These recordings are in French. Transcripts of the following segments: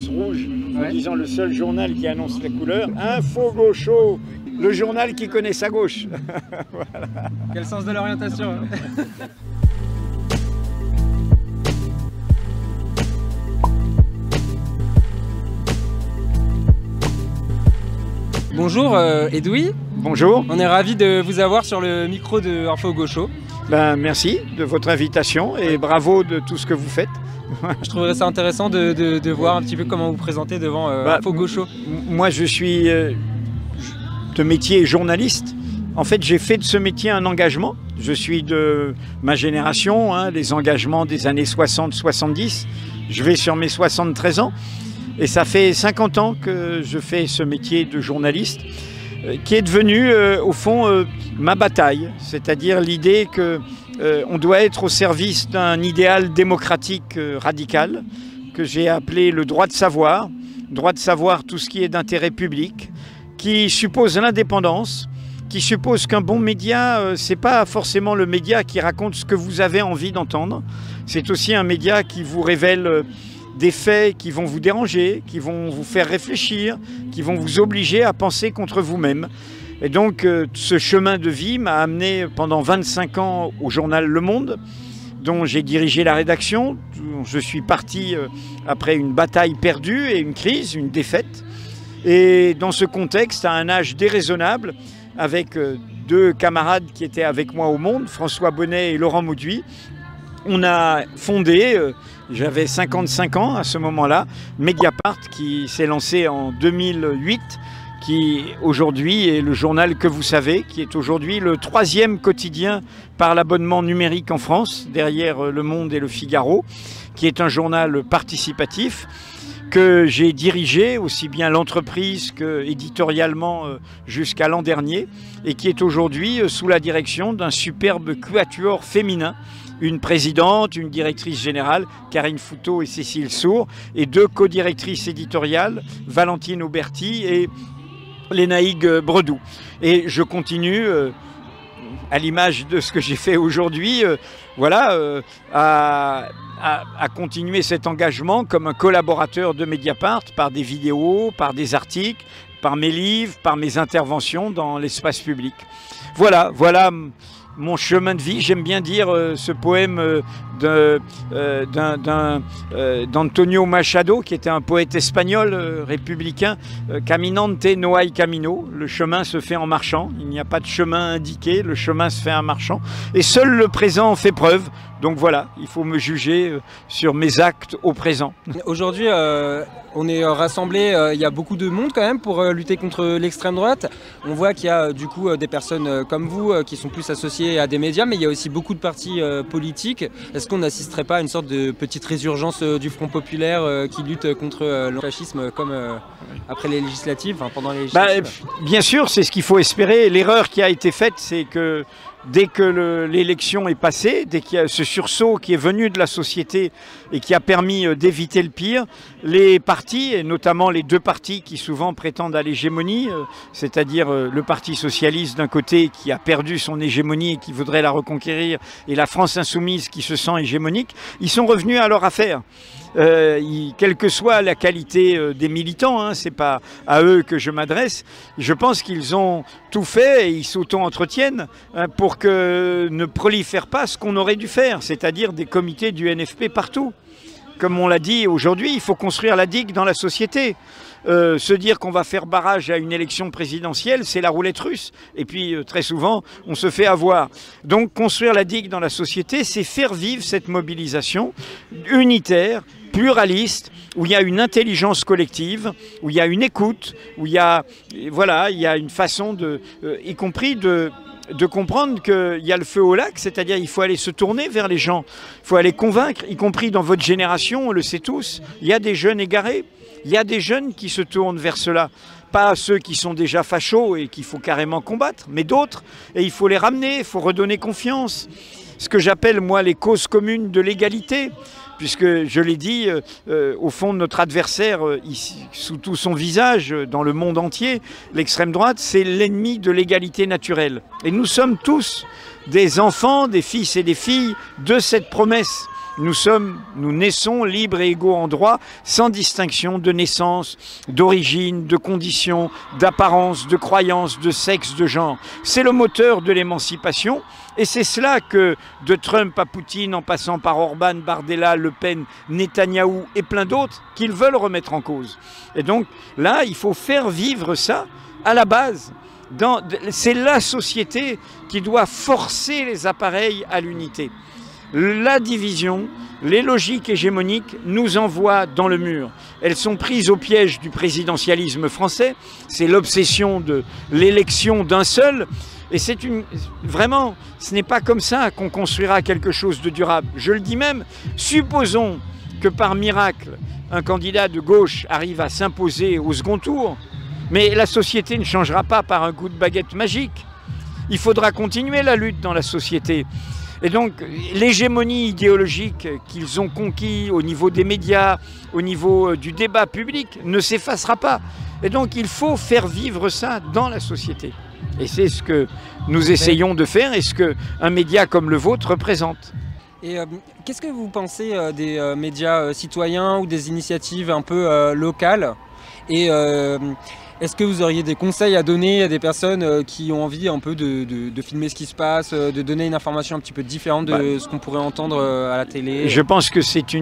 Rouge, en disant le seul journal qui annonce la couleur. Info Gaucho, le journal qui connaît sa gauche. Voilà. Quel sens de l'orientation hein. Bonjour Edoui. Bonjour. On est ravis de vous avoir sur le micro de Info Gaucho. Merci de votre invitation et bravo de tout ce que vous faites. Je trouverais ça intéressant de voir un petit peu comment vous présentez devant Info Gaucho. Moi je suis de métier journaliste. En fait j'ai fait de ce métier un engagement. Je suis de ma génération, les engagements des années 60-70. Je vais sur mes 73 ans. Et ça fait 50 ans que je fais ce métier de journaliste qui est devenu au fond ma bataille, c'est-à-dire l'idée qu'on doit être au service d'un idéal démocratique radical que j'ai appelé le droit de savoir tout ce qui est d'intérêt public, qui suppose l'indépendance, qui suppose qu'un bon média, c'est pas forcément le média qui raconte ce que vous avez envie d'entendre, c'est aussi un média qui vous révèle des faits qui vont vous déranger, qui vont vous faire réfléchir, qui vont vous obliger à penser contre vous-même. Et donc ce chemin de vie m'a amené pendant 25 ans au journal Le Monde, dont j'ai dirigé la rédaction. Je suis parti après une bataille perdue et une crise, une défaite. Et dans ce contexte, à un âge déraisonnable, avec deux camarades qui étaient avec moi au Monde, François Bonnet et Laurent Mauduit, on a fondé, j'avais 55 ans à ce moment-là, Mediapart qui s'est lancé en 2008, qui aujourd'hui est le journal que vous savez, qui est aujourd'hui le 3e quotidien par l'abonnement numérique en France, derrière Le Monde et Le Figaro, qui est un journal participatif que j'ai dirigé aussi bien l'entreprise que éditorialement jusqu'à l'an dernier et qui est aujourd'hui sous la direction d'un superbe quatuor féminin, une présidente, une directrice générale, Karine Fouteau et Cécile Sour, et deux co-directrices éditoriales, Valentine Auberti et Lénaïgue Bredou. Et je continue, à l'image de ce que j'ai fait aujourd'hui, à continuer cet engagement comme un collaborateur de Mediapart par des vidéos, par des articles, par mes livres, par mes interventions dans l'espace public. Voilà mon chemin de vie. J'aime bien dire ce poème d'Antonio Machado, qui était un poète espagnol républicain, Caminante no hay camino, le chemin se fait en marchant, il n'y a pas de chemin indiqué, le chemin se fait en marchant, et seul le présent en fait preuve. Donc voilà, il faut me juger sur mes actes au présent. Aujourd'hui, on est rassemblés, il y a beaucoup de monde quand même pour lutter contre l'extrême droite. On voit qu'il y a du coup des personnes comme vous qui sont plus associées à des médias, mais il y a aussi beaucoup de partis politiques. Est-ce qu'on n'assisterait pas à une sorte de petite résurgence du Front populaire qui lutte contre le fascisme comme après les législatives, enfin pendant les législatives? Bien sûr, c'est ce qu'il faut espérer. L'erreur qui a été faite, c'est que dès que l'élection est passée, dès qu'il y a ce sursaut qui est venu de la société et qui a permis d'éviter le pire, les partis, et notamment les deux partis qui souvent prétendent à l'hégémonie, c'est-à-dire le Parti socialiste d'un côté qui a perdu son hégémonie et qui voudrait la reconquérir, et la France insoumise qui se sent hégémonique, ils sont revenus à leur affaire. Quelle que soit la qualité des militants, c'est pas à eux que je m'adresse, je pense qu'ils ont tout fait et ils s'auto-entretiennent pour que ne prolifère pas ce qu'on aurait dû faire, c'est-à-dire des comités du NFP partout. Comme on l'a dit aujourd'hui, il faut construire la digue dans la société. Se dire qu'on va faire barrage à une élection présidentielle, c'est la roulette russe. Et puis très souvent, on se fait avoir. Donc construire la digue dans la société, c'est faire vivre cette mobilisation unitaire, pluraliste, où il y a une intelligence collective, où il y a une écoute, où il y a une façon y compris de comprendre qu'il y a le feu au lac, c'est-à-dire il faut aller se tourner vers les gens, il faut aller convaincre, y compris dans votre génération, on le sait tous, il y a des jeunes égarés, il y a des jeunes qui se tournent vers cela, pas ceux qui sont déjà fachos et qu'il faut carrément combattre, mais d'autres, et il faut les ramener, il faut redonner confiance. Ce que j'appelle moi les causes communes de l'égalité, puisque je l'ai dit, au fond notre adversaire, sous tout son visage, dans le monde entier, l'extrême droite, c'est l'ennemi de l'égalité naturelle. Et nous sommes tous des enfants, des fils et des filles de cette promesse. nous naissons libres et égaux en droit, sans distinction de naissance, d'origine, de condition, d'apparence, de croyance, de sexe, de genre. C'est le moteur de l'émancipation et c'est cela que, de Trump à Poutine, en passant par Orban, Bardella, Le Pen, Netanyahou et plein d'autres, qu'ils veulent remettre en cause. Et donc là, il faut faire vivre ça à la base. C'est la société qui doit forcer les appareils à l'unité. La division, les logiques hégémoniques nous envoient dans le mur. Elles sont prises au piège du présidentialisme français. C'est l'obsession de l'élection d'un seul. Et vraiment, ce n'est pas comme ça qu'on construira quelque chose de durable. Je le dis même, supposons que par miracle, un candidat de gauche arrive à s'imposer au second tour, mais la société ne changera pas par un coup de baguette magique. Il faudra continuer la lutte dans la société. Et donc, l'hégémonie idéologique qu'ils ont conquis au niveau des médias, au niveau du débat public, ne s'effacera pas. Et donc, il faut faire vivre ça dans la société. Et c'est ce que nous essayons de faire et ce qu'un média comme le vôtre représente. Et qu'est-ce que vous pensez des médias citoyens ou des initiatives un peu locales? Et est-ce que vous auriez des conseils à donner à des personnes qui ont envie un peu de filmer ce qui se passe, de donner une information un petit peu différente de ce qu'on pourrait entendre à la télé? Je pense que c'est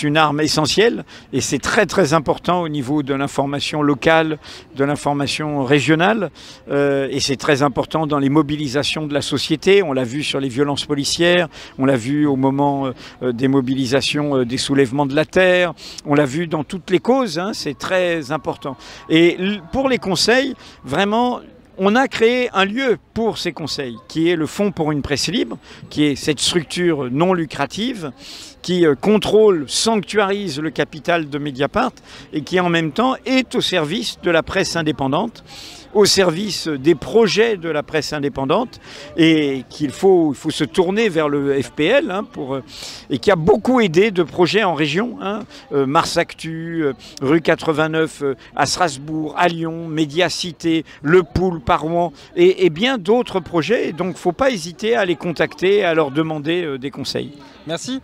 une arme essentielle et c'est très très important au niveau de l'information locale, de l'information régionale et c'est très important dans les mobilisations de la société. On l'a vu sur les violences policières, on l'a vu au moment des mobilisations des soulèvements de la terre, on l'a vu dans toutes les causes, hein, c'est très important. Et pour les conseils, vraiment, on a créé un lieu pour ces conseils, qui est le Fonds pour une presse libre, qui est cette structure non lucrative, qui contrôle, sanctuarise le capital de Mediapart et qui en même temps est au service de la presse indépendante, au service des projets de la presse indépendante et qu'il faut se tourner vers le FPL hein, et qui a beaucoup aidé de projets en région, hein, Mars Actu, Rue 89 à Strasbourg, à Lyon, Médiacité, Le Pool par Rouen et bien d'autres projets. Et donc il ne faut pas hésiter à les contacter, à leur demander des conseils. Merci.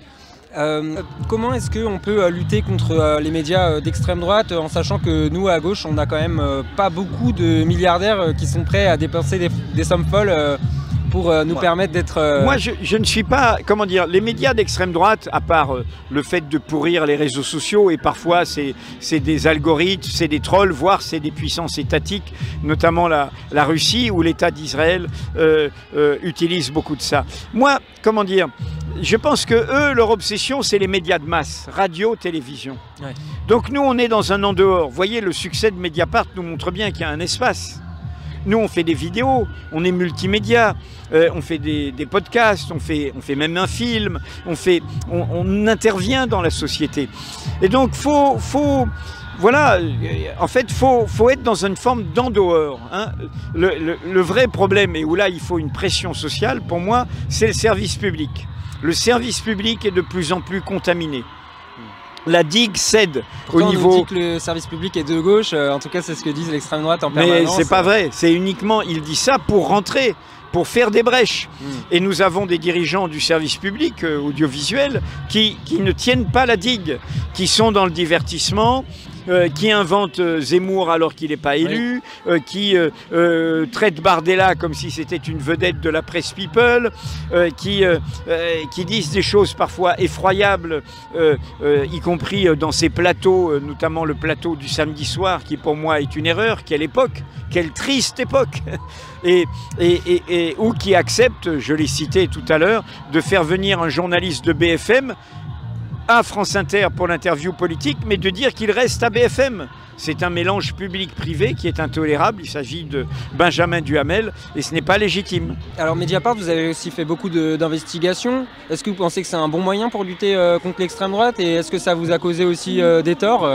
Comment est-ce qu'on peut lutter contre les médias d'extrême droite en sachant que nous à gauche on n'a quand même pas beaucoup de milliardaires qui sont prêts à dépenser des sommes folles pour nous permettre d'être... Moi je ne suis pas, comment dire, les médias d'extrême droite, à part le fait de pourrir les réseaux sociaux et parfois c'est des algorithmes, c'est des trolls, voire c'est des puissances étatiques, notamment la Russie ou l'État d'Israël utilise beaucoup de ça. Moi, comment dire, je pense que eux, leur obsession, c'est les médias de masse, radio, télévision. Ouais. Donc nous, on est dans un en-dehors. Vous voyez, le succès de Mediapart nous montre bien qu'il y a un espace. Nous, on fait des vidéos, on est multimédia, on fait des podcasts, on fait même un film, on intervient dans la société. Et donc, voilà, en fait, faut être dans une forme d'en-dehors. Hein. Le vrai problème, et où là, il faut une pression sociale, pour moi, c'est le service public. Le service public est de plus en plus contaminé. La digue cède au niveau... On dit que le service public est de gauche, en tout cas c'est ce que disent l'extrême droite en permanence. Mais c'est pas vrai, c'est uniquement, il dit ça pour rentrer, pour faire des brèches. Et nous avons des dirigeants du service public audiovisuel qui ne tiennent pas la digue, qui sont dans le divertissement, qui invente Zemmour alors qu'il n'est pas élu, oui. Qui traite Bardella comme si c'était une vedette de la presse people, qui disent des choses parfois effroyables, y compris dans ces plateaux, notamment le plateau du samedi soir, qui pour moi est une erreur. Quelle époque, quelle triste époque ou qui accepte, je l'ai cité tout à l'heure, de faire venir un journaliste de BFM à France Inter pour l'interview politique, mais de dire qu'il reste à BFM. C'est un mélange public-privé qui est intolérable. Il s'agit de Benjamin Duhamel et ce n'est pas légitime. Alors Mediapart, vous avez aussi fait beaucoup d'investigations. Est-ce que vous pensez que c'est un bon moyen pour lutter contre l'extrême droite et est-ce que ça vous a causé aussi des torts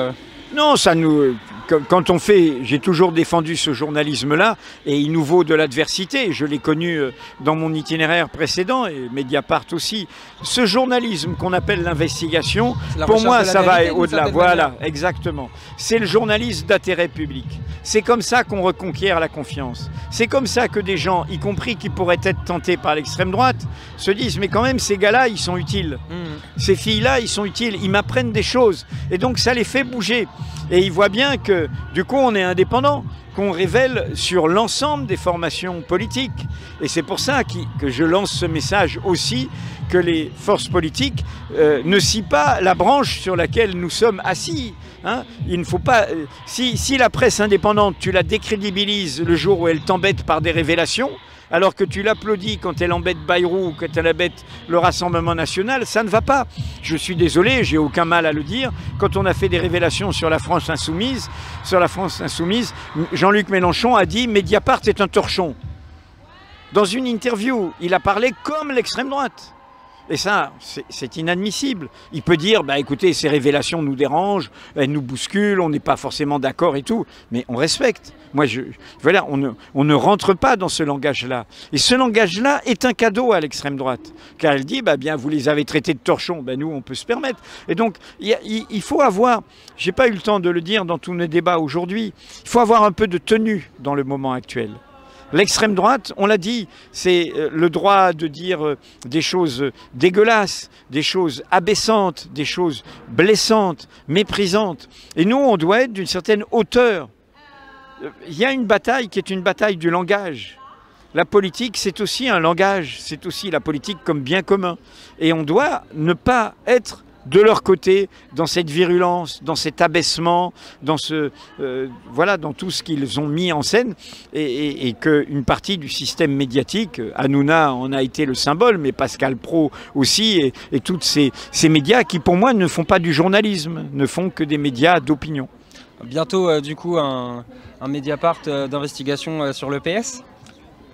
Non, ça nous... quand on fait, j'ai toujours défendu ce journalisme-là, et il nous vaut de l'adversité. Je l'ai connu dans mon itinéraire précédent, et Mediapart aussi. Ce journalisme qu'on appelle l'investigation, pour moi, ça va au-delà. Voilà, exactement. C'est le journalisme d'intérêt public. C'est comme ça qu'on reconquiert la confiance. C'est comme ça que des gens, y compris qui pourraient être tentés par l'extrême droite, se disent mais quand même ces gars-là, ils sont utiles. Ces filles-là, ils sont utiles. Ils m'apprennent des choses. Et donc ça les fait bouger. Et ils voient bien que du coup on est indépendant, qu'on révèle sur l'ensemble des formations politiques. Et c'est pour ça que je lance ce message aussi, que les forces politiques ne scient pas la branche sur laquelle nous sommes assis. Hein, il ne faut pas. Si la presse indépendante, tu la décrédibilises le jour où elle t'embête par des révélations, alors que tu l'applaudis quand elle embête Bayrou ou quand elle embête le Rassemblement national, ça ne va pas. Je suis désolé, j'ai aucun mal à le dire. Quand on a fait des révélations sur la France insoumise, Jean-Luc Mélenchon a dit « Mediapart est un torchon ». Dans une interview, il a parlé comme l'extrême droite. Et ça, c'est inadmissible. Il peut dire, bah écoutez, ces révélations nous dérangent, elles nous bousculent, on n'est pas forcément d'accord et tout, mais on respecte. Moi, voilà, on ne rentre pas dans ce langage-là. Et ce langage-là est un cadeau à l'extrême droite, car elle dit, bah bien, vous les avez traités de torchons, ben nous, on peut se permettre. Et donc, il faut avoir, j'ai pas eu le temps de le dire dans tous nos débats aujourd'hui, il faut avoir un peu de tenue dans le moment actuel. L'extrême droite, on l'a dit, c'est le droit de dire des choses dégueulasses, des choses abaissantes, des choses blessantes, méprisantes. Et nous, on doit être d'une certaine hauteur. Il y a une bataille qui est une bataille du langage. La politique, c'est aussi un langage, c'est aussi la politique comme bien commun. Et on doit ne pas être de leur côté, dans cette virulence, dans cet abaissement, dans dans tout ce qu'ils ont mis en scène, et qu'une partie du système médiatique, Hanouna en a été le symbole, mais Pascal Praud aussi, et tous ces médias qui, pour moi, ne font pas du journalisme, ne font que des médias d'opinion. Bientôt, du coup, un Mediapart d'investigation sur le PS ?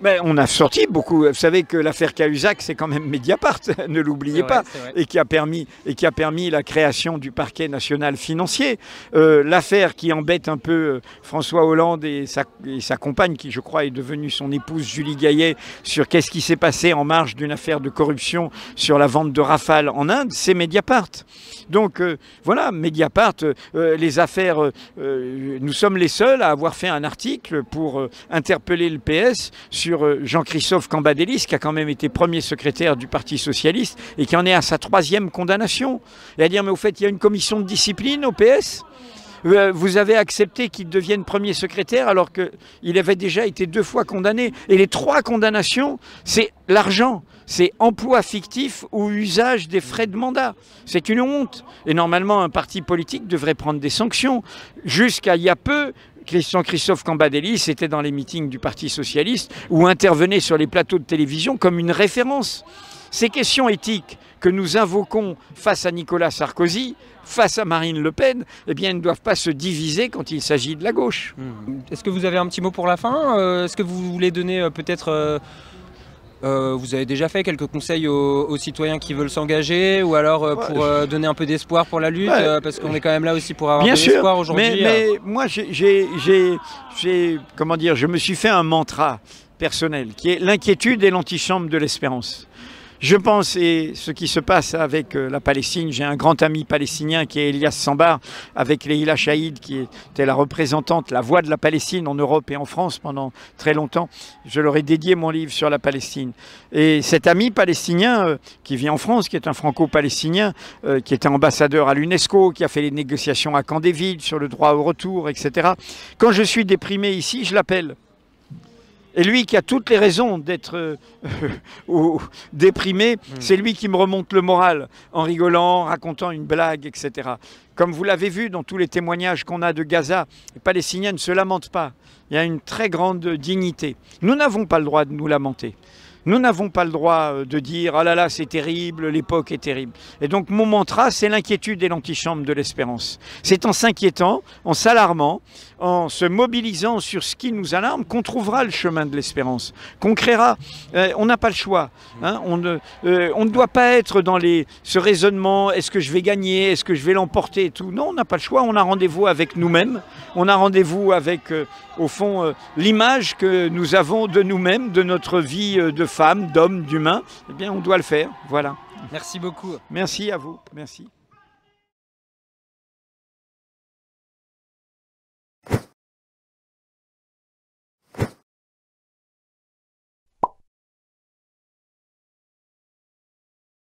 Mais on a sorti beaucoup. Vous savez que l'affaire Cahuzac, c'est quand même Mediapart, ne l'oubliez pas, et qui a permis la création du parquet national financier. L'affaire qui embête un peu François Hollande et sa compagne, qui je crois est devenue son épouse Julie Gaillet, sur qu'est-ce qui s'est passé en marge d'une affaire de corruption sur la vente de Rafale en Inde, c'est Mediapart. Donc voilà, Mediapart, les affaires, nous sommes les seuls à avoir fait un article pour interpeller le PS sur Jean-Christophe Cambadélis, qui a quand même été premier secrétaire du Parti Socialiste et qui en est à sa 3e condamnation. Et à dire, mais au fait, il y a une commission de discipline au PS ? Vous avez accepté qu'il devienne premier secrétaire alors qu'il avait déjà été 2 fois condamné. Et les 3 condamnations, c'est l'argent. C'est emploi fictif ou usage des frais de mandat. C'est une honte. Et normalement, un parti politique devrait prendre des sanctions. Jusqu'à il y a peu, Jean-Christophe Cambadélis était dans les meetings du Parti Socialiste ou intervenait sur les plateaux de télévision comme une référence. Ces questions éthiques que nous invoquons face à Nicolas Sarkozy, face à Marine Le Pen, eh bien, elles ne doivent pas se diviser quand il s'agit de la gauche. Est-ce que vous avez un petit mot pour la fin ? Est-ce que vous voulez donner peut-être... vous avez déjà fait quelques conseils aux citoyens qui veulent s'engager, ou alors pour donner un peu d'espoir pour la lutte, parce qu'on est quand même là aussi pour avoir de l'espoir aujourd'hui. Mais moi, comment dire, je me suis fait un mantra personnel, qui est l'inquiétude et l'antichambre de l'espérance. Je pense, et ce qui se passe avec la Palestine, j'ai un grand ami palestinien qui est Elias Sambar, avec Leila Chaïd, qui était la représentante, la voix de la Palestine en Europe et en France pendant très longtemps. Je leur ai dédié mon livre sur la Palestine. Et cet ami palestinien qui vit en France, qui est un franco-palestinien, qui était ambassadeur à l'UNESCO, qui a fait les négociations à Camp David sur le droit au retour, etc. Quand je suis déprimé ici, je l'appelle. Et lui qui a toutes les raisons d'être déprimé, c'est lui qui me remonte le moral en rigolant, racontant une blague, etc. Comme vous l'avez vu dans tous les témoignages qu'on a de Gaza, les Palestiniens ne se lamentent pas. Il y a une très grande dignité. Nous n'avons pas le droit de nous lamenter. Nous n'avons pas le droit de dire « Ah là là, c'est terrible, l'époque est terrible ». Et donc mon mantra, c'est l'inquiétude et l'antichambre de l'espérance. C'est en s'inquiétant, en s'alarmant, en se mobilisant sur ce qui nous alarme, qu'on trouvera le chemin de l'espérance, qu'on créera. On n'a pas le choix. Hein, on ne doit pas être dans ce raisonnement « Est-ce que je vais gagner ? Est-ce que je vais l'emporter ?» et tout. Non, on n'a pas le choix. On a rendez-vous avec nous-mêmes. On a rendez-vous avec, au fond, l'image que nous avons de nous-mêmes, de notre vie de femme, d'homme, d'humain. Eh bien, on doit le faire. Voilà. Merci beaucoup. Merci à vous. Merci.